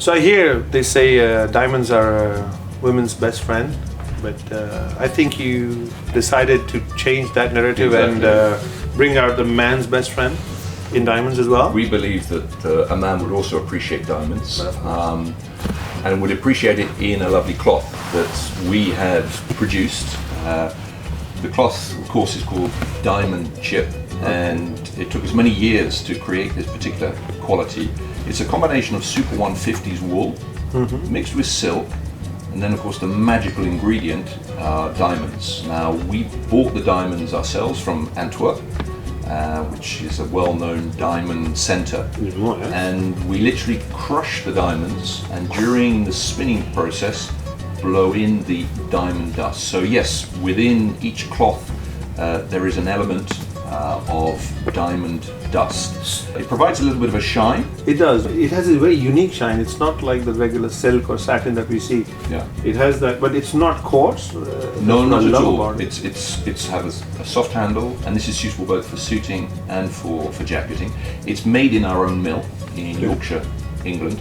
So I hear they say diamonds are women's best friend, but I think you decided to change that narrative. Exactly. And bring out the man's best friend in diamonds as well. We believe that a man would also appreciate diamonds, and would appreciate it in a lovely cloth that we have produced. The cloth, of course, is called diamond chip, and it took us many years to create this particular quality. It's a combination of Super 150s wool mixed with silk, and then of course the magical ingredient are diamonds. Now, we bought the diamonds ourselves from Antwerp, which is a well-known diamond centre, and we literally crush the diamonds, and during the spinning process blow in the diamond dust. So yes, within each cloth there is an element of diamond dust. It provides a little bit of a shine. It does. It has a very unique shine. It's not like the regular silk or satin that we see. Yeah. It has that, but it's not coarse. No, not at all. It's has a soft handle, and this is suitable both for suiting and for jacketing. It's made in our own mill in Yorkshire, England.